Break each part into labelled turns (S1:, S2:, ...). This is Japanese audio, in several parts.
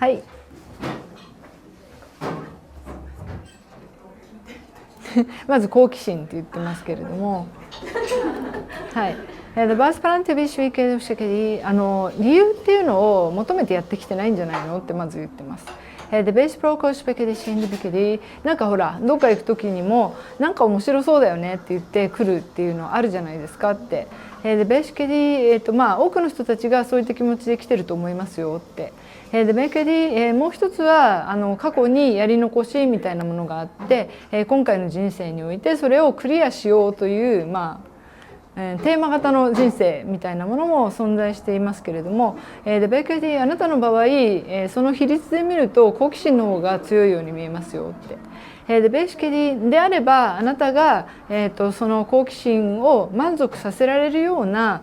S1: はい。まず好奇心って言ってますけれども、はい。The bus plan to be shwikedoshikedi 理由っていうのを求めてやってきてないんじゃないのってまず言ってます。The base pro koshpekedi shindibikedi なんかほらどっか行く時にもなんか面白そうだよねって言って来るっていうのあるじゃないですかって。でベーシケディ、まあ多くの人たちがそういった気持ちで来てると思いますよって。でベーケディ、もう一つは過去にやり残しみたいなものがあって、今回の人生においてそれをクリアしようというまあテーマ型の人生みたいなものも存在していますけれども、でベーケディあなたの場合、その比率で見ると好奇心の方が強いように見えますよって。でベーシケディであればあなたが、その好奇心を満足させられるような、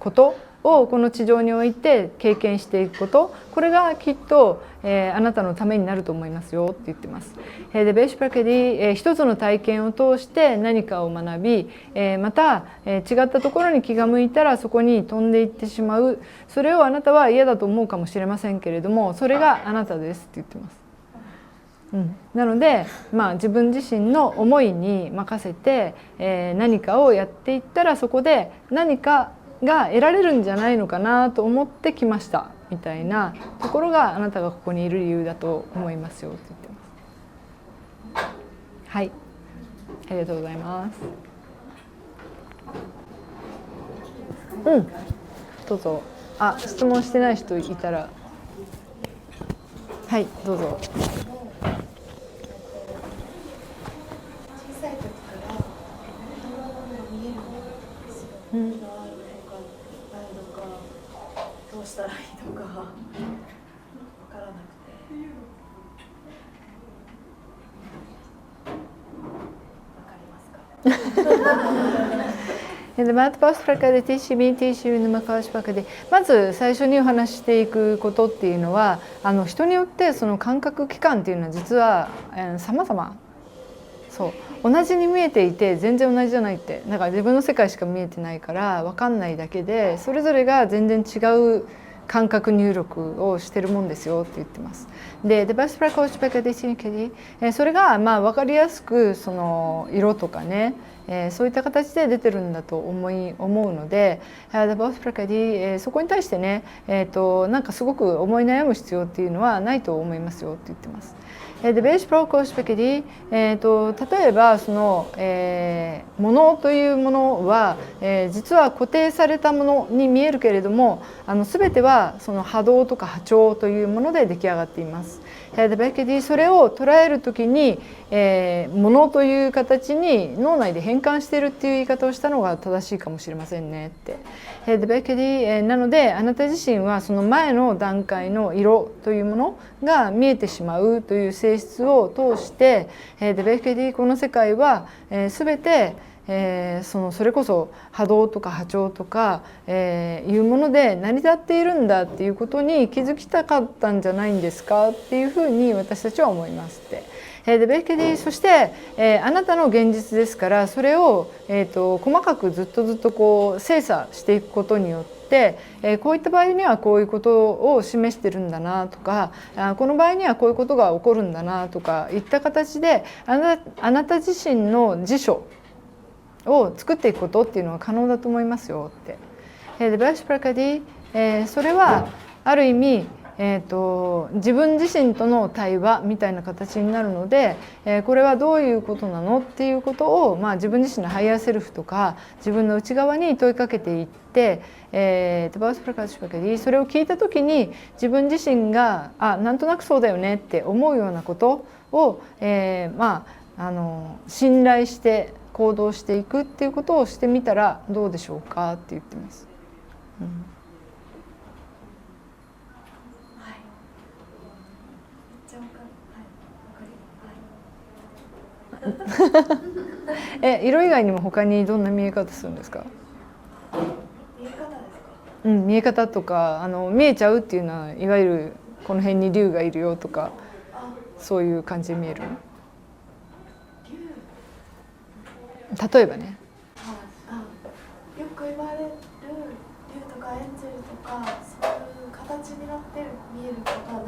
S1: ことをこの地上において経験していくこと、これがきっと、あなたのためになると思いますよって言ってます。でベーシプラケディ、一つの体験を通して何かを学び、また、違ったところに気が向いたらそこに飛んでいってしまう、それをあなたは嫌だと思うかもしれませんけれども、それがあなたですって言ってます。なので、まあ、自分自身の思いに任せて、何かをやっていったらそこで何かが得られるんじゃないのかなと思ってきましたみたいなところがあなたがここにいる理由だと思いますよって言ってます。はい、ありがとうございます。どうぞ。質問してない人いたら、はい、どうぞ。
S2: どうしたらいいのか分からなくて。
S1: まず最初にお話ししていくことっていうのは人によってその感覚器官っていうのは実は様々、そう同じに見えていて全然同じじゃないって、だから自分の世界しか見えてないから分かんないだけで、それぞれが全然違う感覚入力をしてるもんですよって言ってます。で、それがまあ分かりやすくその色とかね、そういった形で出てるんだと思うので、そこに対してね、なんかすごく思い悩む必要っていうのはないと思いますよって言ってます。でベーシプロコーシペケディ、例えばその、ものというものは、実は固定されたものに見えるけれども全てはその波動とか波長というもので出来上がっています。でベケディそれを捉える時に、ものという形に脳内で変換しているっていう言い方をしたのが正しいかもしれませんねって。でベケディ、なのであなた自身はその前の段階の色というものが見えてしまうという性質を通して、でベケディこの世界は、全てそれこそ波動とか波長とか、いうもので成り立っているんだっていうことに気づきたかったんじゃないんですかっていうふうに私たちは思いますって。でベッケディそして、あなたの現実ですからそれを、細かくずっとこう精査していくことによって、こういった場合にはこういうことを示してるんだなとか、この場合にはこういうことが起こるんだなとかいった形であなた自身の辞書を作っていくことっていうのは可能だと思いますよって。でバーシュプラカディ、それはある意味、自分自身との対話みたいな形になるので、これはどういうことなのっていうことを、自分自身のハイヤーセルフとか自分の内側に問いかけていって、バースプラカディそれを聞いた時に自分自身がなんとなくそうだよねって思うようなことを、信頼して行動していくっていうことをしてみたらどうでしょうかって言ってます。色以外にも他にどんな見え方するんですか？
S2: 見え方ですか？
S1: 見え方とか見えちゃうっていうのはいわゆるこの辺に竜がいるよとかそういう感じで見える？例えばね。
S2: よく言われる竜とかエンジェルとかそういう形になって見えることは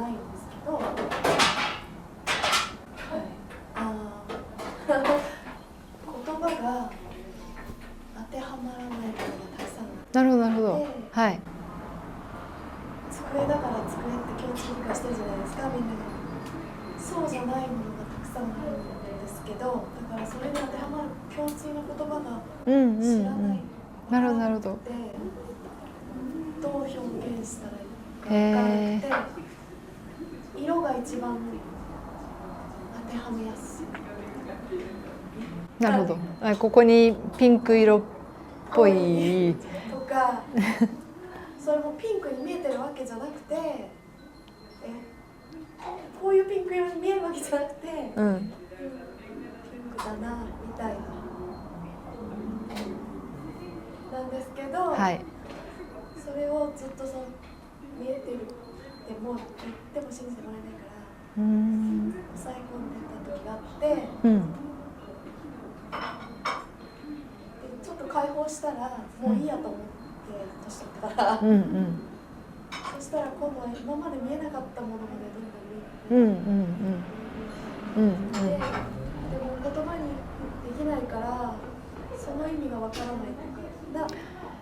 S2: から作れって共通理解してるじゃないですか、みんなが。そうじゃないものがたくさんあるんですけど、だからそれに当てはまる共通の言葉が知らない、
S1: なるほどなるほど。
S2: どう表現したらいいか分からなくて、色が一番当てはめやすい。
S1: なるほど。ここにピンク色っぽい
S2: とか、それもピンクに見えてるわけじゃなくて、こういうピンク色に見えるわけじゃなくて、ピンクだなみたいななんですけど、
S1: はい、
S2: それをずっと見えてるでも言っても信じてもらえないから、抑え込んでた時があって、でちょっと解放したらもういいやと思って年取ったから、そしたら今度は今まで見えなかったものまでどんどん見えて、でも言葉にできないからその意味がわからないとか、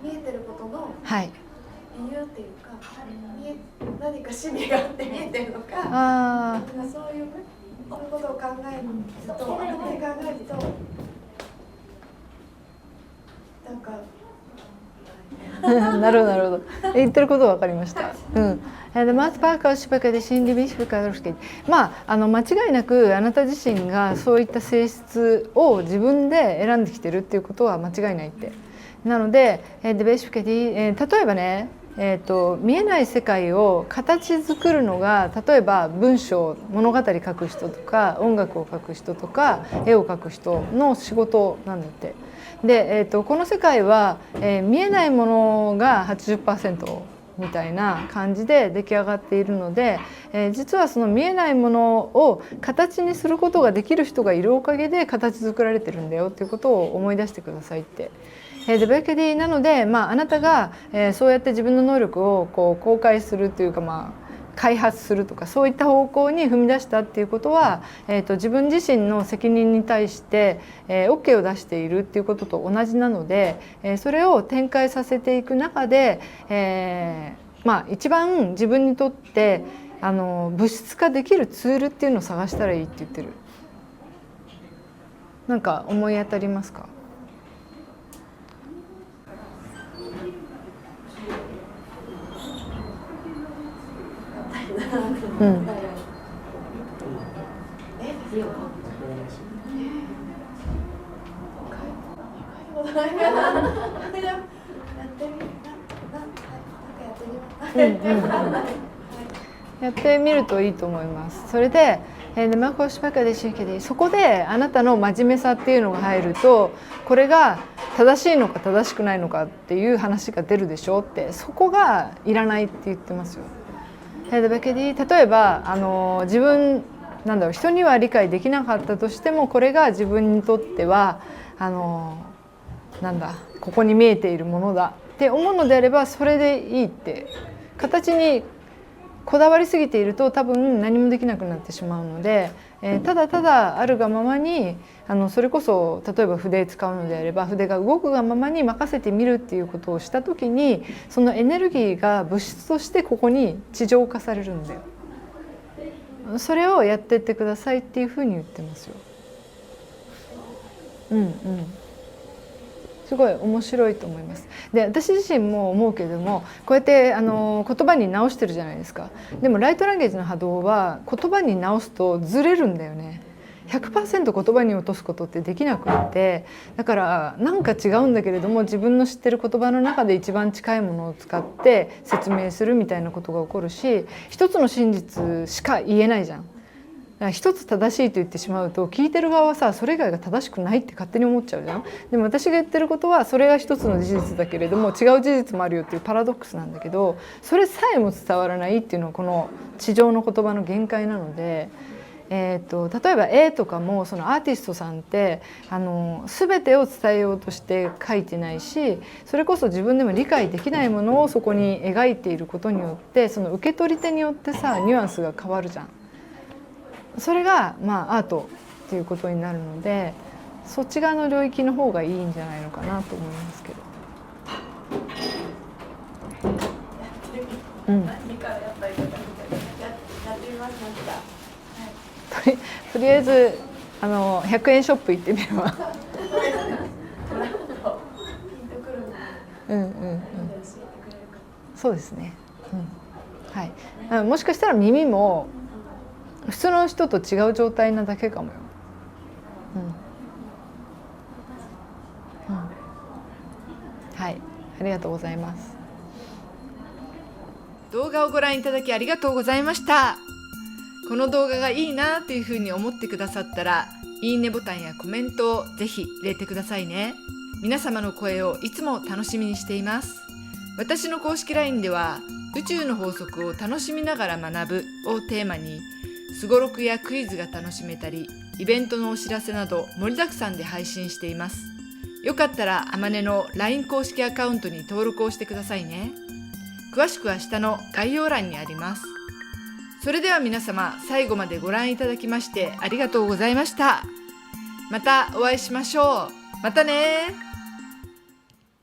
S2: 見えてることの理由っていうか、何か使命があって見えてるのか、なんかそういうことを考えると、頭で考えると、なんか
S1: なるほどなるほど。言ってることは分かりました。まあ間違いなくあなた自身がそういった性質を自分で選んできてるっていうことは間違いないって。なので、例えばね、見えない世界を形作るのが、例えば文章物語書く人とか音楽を書く人とか絵を描く人の仕事なんだって。で、この世界は、見えないものが 80% みたいな感じで出来上がっているので、実はその見えないものを形にすることができる人がいるおかげで形作られてるんだよっていうことを思い出してくださいって。でベケディなので、あなたが、そうやって自分の能力を公開するというか、開発するとかそういった方向に踏み出したっていうことは、自分自身の責任に対して、OK を出しているっていうことと同じなので、それを展開させていく中で、一番自分にとって物質化できるツールっていうのを探したらいいって言ってる。なんか思い当たりますか？やってみるといいと思います。それでそこであなたの真面目さっていうのが入ると、これが正しいのか正しくないのかっていう話が出るでしょって、そこがいらないって言ってますよ。例えば自分人には理解できなかったとしても、これが自分にとってはここに見えているものだって思うのであれば、それでいいって。形にこだわりすぎていると多分何もできなくなってしまうので、ただただあるがままにそれこそ例えば筆使うのであれば、筆が動くがままに任せてみるっていうことをした時に、そのエネルギーが物質としてここに地上化されるんだよ。それをやってってくださいっていうふうに言ってますよ。すごい面白いと思います。で、私自身も思うけれども、こうやって言葉に直してるじゃないですか。でもライトランゲージの波動は言葉に直すとずれるんだよね。100% 言葉に落とすことってできなくって、だからなんか違うんだけれども、自分の知ってる言葉の中で一番近いものを使って説明するみたいなことが起こるし、一つの真実しか言えないじゃん。一つ正しいと言ってしまうと、聞いてる側はさ、それ以外が正しくないって勝手に思っちゃうじゃん。でも私が言ってることはそれが一つの事実だけれども、違う事実もあるよっていうパラドックスなんだけど、それさえも伝わらないっていうのはこの地上の言葉の限界なので、例えば絵とかも、そのアーティストさんって全てを伝えようとして描いてないし、それこそ自分でも理解できないものをそこに描いていることによって、その受け取り手によってさ、ニュアンスが変わるじゃん。それがアートっていうことになるので、そっち側の領域の方がいいんじゃないのかなと思いますけど。
S2: 何からやったらいい
S1: とりあえず100円ショップ行ってみれば。そうですね。はい。もしかしたら耳も普通の人と違う状態なだけかもよ。はい、ありがとうございます。動画をご覧いただきありがとうございました。この動画がいいなというふうに思ってくださったら、いいねボタンやコメントをぜひ入れてくださいね。皆様の声をいつも楽しみにしています。私の公式 LINE では、宇宙の法則を楽しみながら学ぶをテーマに、すごろくやクイズが楽しめたり、イベントのお知らせなど盛りだくさんで配信しています。よかったらあまねの LINE 公式アカウントに登録をしてくださいね。詳しくは下の概要欄にあります。それでは皆様、最後までご覧いただきましてありがとうございました。またお会いしましょう。またね。